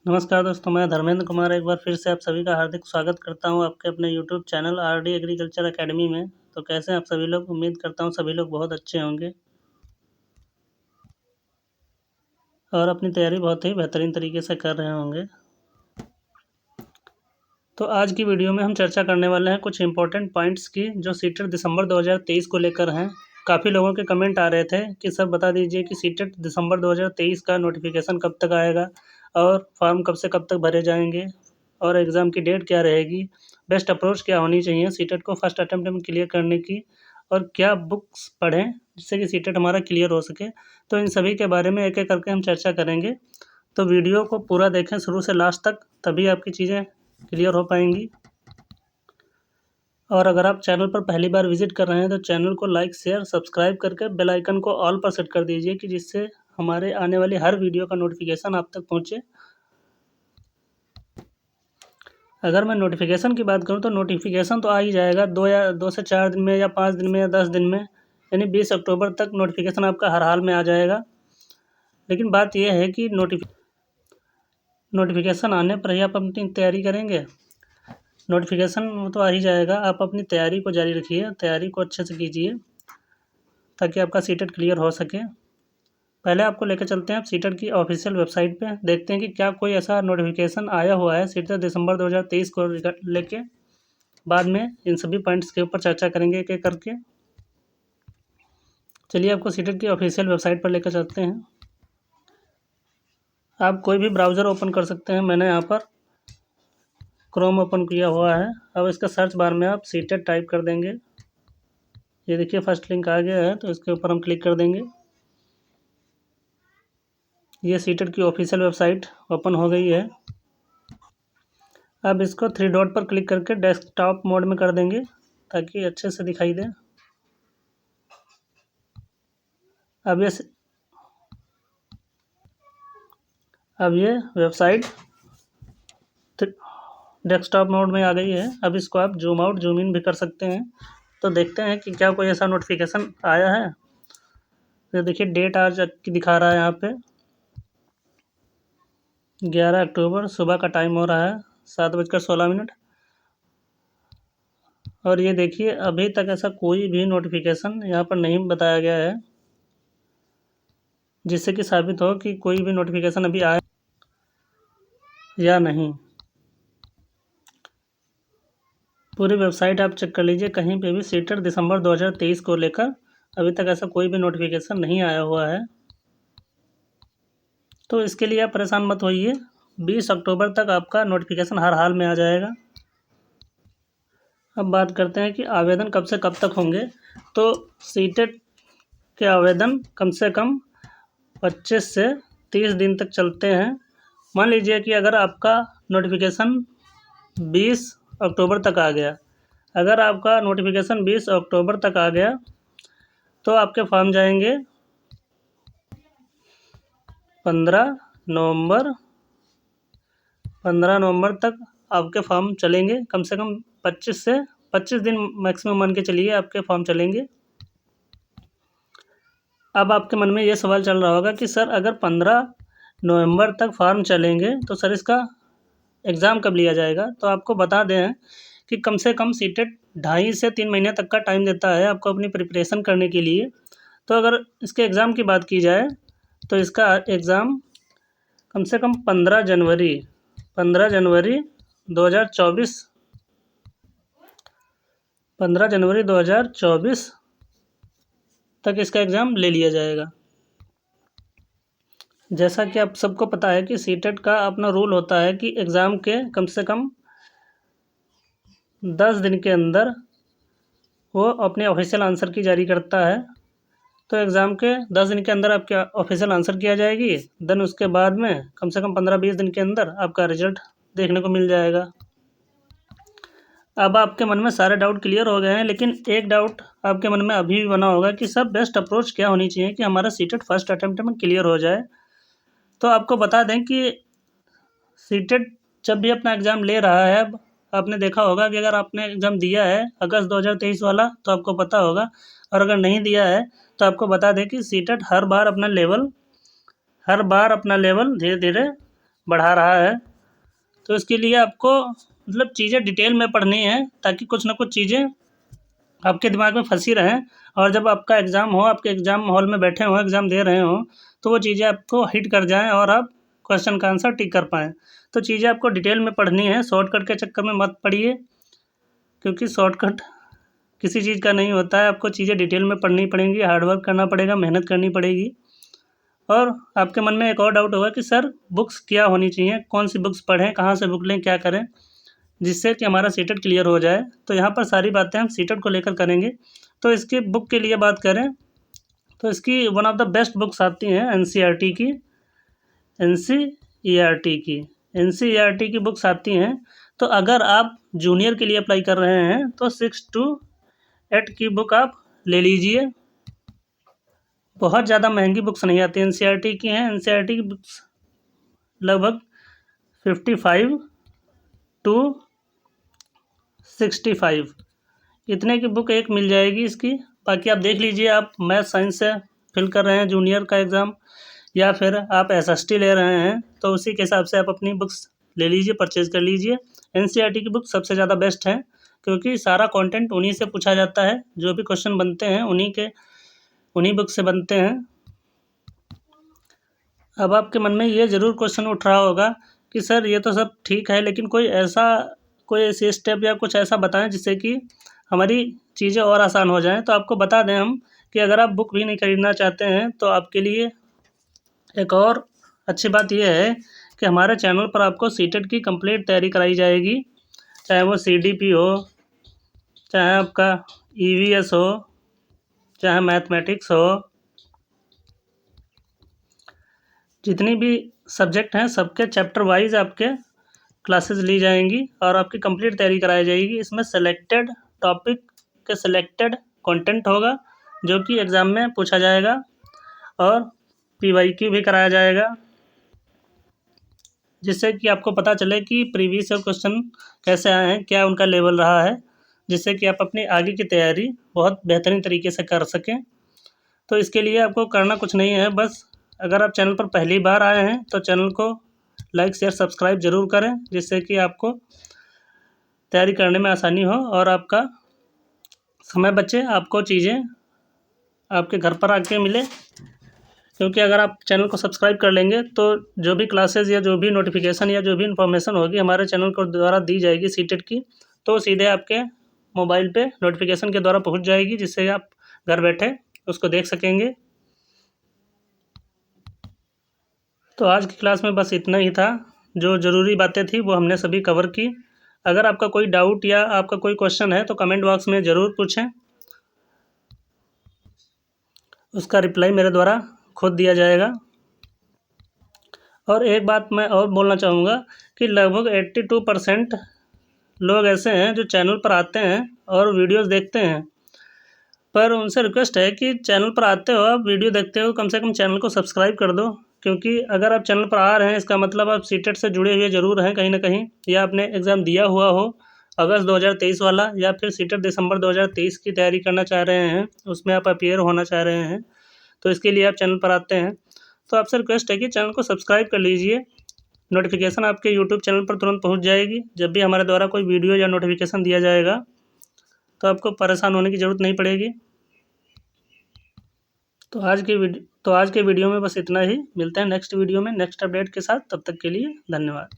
नमस्कार दोस्तों, मैं धर्मेंद्र कुमार एक बार फिर से आप सभी का हार्दिक स्वागत करता हूं आपके अपने YouTube channel RD agriculture academy में। तो कैसे हैं आप सभी लोग? उम्मीद करता हूं सभी लोग बहुत अच्छे होंगे और अपनी तैयारी बहुत ही बेहतरीन तरीके से कर रहे होंगे। तो आज की वीडियो में हम चर्चा करने वाले हैं कुछ इंपॉर्टेंट पॉइंट्स की जो सीटेट दिसंबर 2023 को लेकर हैं। काफ़ी लोगों के कमेंट आ रहे थे कि सर बता दीजिए कि सीटेट दिसंबर 2023 का नोटिफिकेशन कब तक आएगा और फॉर्म कब से कब तक भरे जाएंगे और एग्ज़ाम की डेट क्या रहेगी, बेस्ट अप्रोच क्या होनी चाहिए सीटेट को फर्स्ट अटेम्प्ट में क्लियर करने की, और क्या बुक्स पढ़ें जिससे कि सीटेट हमारा क्लियर हो सके। तो इन सभी के बारे में एक एक करके हम चर्चा करेंगे। तो वीडियो को पूरा देखें शुरू से लास्ट तक, तभी आपकी चीज़ें क्लियर हो पाएंगी। और अगर आप चैनल पर पहली बार विजिट कर रहे हैं तो चैनल को लाइक शेयर सब्सक्राइब करके बेल आइकन को ऑल पर सेट कर दीजिए कि जिससे हमारे आने वाली हर वीडियो का नोटिफिकेशन आप तक पहुंचे। अगर मैं नोटिफिकेशन की बात करूं तो नोटिफिकेशन तो आ ही जाएगा 2 से 4 दिन में या 5 दिन में या 10 दिन में, यानी 20 अक्टूबर तक नोटिफिकेशन आपका हर हाल में आ जाएगा। लेकिन बात यह है कि नोटिफिकेशन आने पर ही आप अपनी तैयारी करेंगे। नोटिफिकेशन तो आ ही जाएगा, आप अपनी तैयारी को जारी रखिए, तैयारी को अच्छे से कीजिए ताकि आपका सीटेट क्लियर हो सके। पहले आपको लेकर चलते हैं आप सीटेट की ऑफिशियल वेबसाइट पे, देखते हैं कि क्या कोई ऐसा नोटिफिकेशन आया हुआ है सीटेट दिसंबर 2023 को लेके। बाद में इन सभी पॉइंट्स के ऊपर चर्चा करेंगे एक एक करके। चलिए आपको सीटेट की ऑफिशियल वेबसाइट पर लेकर चलते हैं। आप कोई भी ब्राउज़र ओपन कर सकते हैं, मैंने यहाँ पर क्रोम ओपन किया हुआ है। अब इसका सर्च बार में आप सीटेट टाइप कर देंगे। ये देखिए फर्स्ट लिंक आ गया है, तो इसके ऊपर हम क्लिक कर देंगे। ये सीटेट की ऑफिशियल वेबसाइट ओपन हो गई है। अब इसको 3 डॉट पर क्लिक करके डेस्कटॉप मोड में कर देंगे ताकि अच्छे से दिखाई दे। अब ये वेबसाइट डेस्कटॉप मोड में आ गई है। अब इसको आप जूम आउट जूम इन भी कर सकते हैं। तो देखते हैं कि क्या कोई ऐसा नोटिफिकेशन आया है। तो देखिए डेट आज की दिखा रहा है यहाँ पे 11 अक्टूबर, सुबह का टाइम हो रहा है 7:16। और ये देखिए अभी तक ऐसा कोई भी नोटिफिकेशन यहाँ पर नहीं बताया गया है, जिससे कि साबित हो कि कोई भी नोटिफिकेशन अभी आया या नहीं। पूरी वेबसाइट आप चेक कर लीजिए, कहीं पे भी सीटेट दिसंबर 2023 को लेकर अभी तक ऐसा कोई भी नोटिफिकेशन नहीं आया हुआ है। तो इसके लिए आप परेशान मत होइए, 20 अक्टूबर तक आपका नोटिफिकेशन हर हाल में आ जाएगा। अब बात करते हैं कि आवेदन कब से कब तक होंगे। तो सीटेट के आवेदन कम से कम 25 से 30 दिन तक चलते हैं। मान लीजिए कि अगर आपका नोटिफिकेशन 20 अक्टूबर तक आ गया, अगर आपका नोटिफिकेशन 20 अक्टूबर तक आ गया तो आपके फॉर्म जाएंगे 15 नवंबर। 15 नवंबर तक आपके फॉर्म चलेंगे, कम से कम 25 दिन मैक्सिमम मान के चलिए आपके फॉर्म चलेंगे। अब आपके मन में ये सवाल चल रहा होगा कि सर अगर 15 नवंबर तक फॉर्म चलेंगे तो सर इसका एग्ज़ाम कब लिया जाएगा। तो आपको बता दें कि कम से कम सीटेट 2.5 से 3 महीने तक का टाइम देता है आपको अपनी प्रिपरेशन करने के लिए। तो अगर इसके एग्ज़ाम की बात की जाए तो इसका एग्ज़ाम कम से कम 15 जनवरी 2024 तक इसका एग्ज़ाम ले लिया जाएगा। जैसा कि आप सबको पता है कि सीटेट का अपना रूल होता है कि एग्ज़ाम के कम से कम 10 दिन के अंदर वो अपने ऑफिशियल आंसर की जारी करता है। तो एग्ज़ाम के 10 दिन के अंदर आपके ऑफिशियल आंसर किया जाएगी, देन उसके बाद में कम से कम 15-20 दिन के अंदर आपका रिजल्ट देखने को मिल जाएगा। अब आपके मन में सारे डाउट क्लियर हो गए हैं, लेकिन एक डाउट आपके मन में अभी भी बना होगा कि सर बेस्ट अप्रोच क्या होनी चाहिए कि हमारा सीटेट फर्स्ट अटैम्प्ट में क्लियर हो जाए। तो आपको बता दें कि सीटेट जब भी अपना एग्ज़ाम ले रहा है, अब आपने देखा होगा कि अगर आपने एग्ज़ाम दिया है अगस्त 2023 वाला तो आपको पता होगा, और अगर नहीं दिया है तो आपको बता दें कि सीटेट हर बार अपना लेवल धीरे धीरे बढ़ा रहा है। तो इसके लिए आपको मतलब चीज़ें डिटेल में पढ़नी है, ताकि कुछ ना कुछ चीज़ें आपके दिमाग में फंसी रहें, और जब आपका एग्ज़ाम हो, आपके एग्ज़ाम हॉल में बैठे हों, एग्ज़ाम दे रहे हों, तो वो चीज़ें आपको हिट कर जाएँ और आप क्वेश्चन का आंसर टिक कर पाएँ। तो चीज़ें आपको डिटेल में पढ़नी है, शॉर्टकट के चक्कर में मत पढ़िए, क्योंकि शॉर्टकट किसी चीज़ का नहीं होता है। आपको चीज़ें डिटेल में पढ़नी पड़ेंगी, हार्ड वर्क करना पड़ेगा, मेहनत करनी पड़ेगी। और आपके मन में एक और डाउट होगा कि सर बुक्स क्या होनी चाहिए, कौन सी बुक्स पढ़ें, कहाँ से बुक लें, क्या करें, जिससे कि हमारा सीटेट क्लियर हो जाए। तो यहाँ पर सारी बातें हम सीटेट को लेकर करेंगे। तो इसकी बुक के लिए बात करें तो इसकी one of the best books आती हैं एनसीईआरटी की एनसीईआरटी की बुक्स आती हैं। तो अगर आप जूनियर के लिए अप्लाई कर रहे हैं तो 6 to 8 की बुक आप ले लीजिए। बहुत ज़्यादा महंगी बुक्स नहीं आती, एनसीईआरटी की हैं। एनसीईआरटी की बुक्स लगभग 55 to 65 इतने की बुक एक मिल जाएगी इसकी। बाकी आप देख लीजिए, आप मैथ साइंस से फिल कर रहे हैं जूनियर का एग्ज़ाम, या फिर आप एसएसटी ले रहे हैं, तो उसी के हिसाब से आप अपनी बुक्स ले लीजिए, परचेज़ कर लीजिए। एनसीईआरटी की बुक सबसे ज़्यादा बेस्ट है, क्योंकि सारा कंटेंट उन्हीं से पूछा जाता है, जो भी क्वेश्चन बनते हैं उन्हीं बुक से बनते हैं। अब आपके मन में ये ज़रूर क्वेश्चन उठ रहा होगा कि सर ये तो सब ठीक है, लेकिन कोई ऐसी स्टेप या कुछ ऐसा बताएं जिससे कि हमारी चीज़ें और आसान हो जाएं। तो आपको बता दें हम कि अगर आप बुक भी नहीं खरीदना चाहते हैं, तो आपके लिए एक और अच्छी बात यह है कि हमारे चैनल पर आपको सीटेट की कंप्लीट तैयारी कराई जाएगी, चाहे वो सीडीपी हो, चाहे आपका ईवीएस हो, चाहे मैथमेटिक्स हो, जितनी भी सब्जेक्ट हैं सबके चैप्टर वाइज आपके क्लासेस ली जाएंगी और आपकी कंप्लीट तैयारी कराई जाएगी। इसमें सेलेक्टेड टॉपिक के सेलेक्टेड कंटेंट होगा, जो कि एग्ज़ाम में पूछा जाएगा, और पीवाईक्यू भी कराया जाएगा, जिससे कि आपको पता चले कि प्रीवियस ईयर क्वेश्चन कैसे आए हैं, क्या उनका लेवल रहा है, जिससे कि आप अपनी आगे की तैयारी बहुत बेहतरीन तरीके से कर सकें। तो इसके लिए आपको करना कुछ नहीं है, बस अगर आप चैनल पर पहली बार आए हैं तो चैनल को लाइक शेयर सब्सक्राइब ज़रूर करें, जिससे कि आपको तैयारी करने में आसानी हो और आपका समय बचे, आपको चीज़ें आपके घर पर आके मिले। क्योंकि अगर आप चैनल को सब्सक्राइब कर लेंगे तो जो भी क्लासेस या जो भी नोटिफिकेशन या जो भी इन्फॉर्मेशन होगी हमारे चैनल को द्वारा दी जाएगी सीटेट की, तो सीधे आपके मोबाइल पे नोटिफिकेशन के द्वारा पहुंच जाएगी, जिससे आप घर बैठे उसको देख सकेंगे। तो आज की क्लास में बस इतना ही था, जो ज़रूरी बातें थी वो हमने सभी कवर की। अगर आपका कोई डाउट या आपका कोई क्वेश्चन है तो कमेंट बॉक्स में ज़रूर पूछें, उसका रिप्लाई मेरे द्वारा खुद दिया जाएगा। और एक बात मैं और बोलना चाहूँगा कि लगभग 82% लोग ऐसे हैं जो चैनल पर आते हैं और वीडियोस देखते हैं, पर उनसे रिक्वेस्ट है कि चैनल पर आते हो, आप वीडियो देखते हो, कम से कम चैनल को सब्सक्राइब कर दो। क्योंकि अगर आप चैनल पर आ रहे हैं, इसका मतलब आप सीटेट से जुड़े हुए ज़रूर हैं कहीं ना कहीं, या आपने एग्ज़ाम दिया हुआ हो अगस्त 2023 वाला, या फिर सीटेट दिसंबर 2023 की तैयारी करना चाह रहे हैं, उसमें आप अपीयर होना चाह रहे हैं, तो इसके लिए आप चैनल पर आते हैं। तो आपसे रिक्वेस्ट है कि चैनल को सब्सक्राइब कर लीजिए, नोटिफिकेशन आपके यूट्यूब चैनल पर तुरंत पहुंच जाएगी। जब भी हमारे द्वारा कोई वीडियो या नोटिफिकेशन दिया जाएगा तो आपको परेशान होने की ज़रूरत नहीं पड़ेगी। तो आज के वीडियो में बस इतना ही। मिलते हैं नेक्स्ट वीडियो में नेक्स्ट अपडेट के साथ, तब तक के लिए धन्यवाद।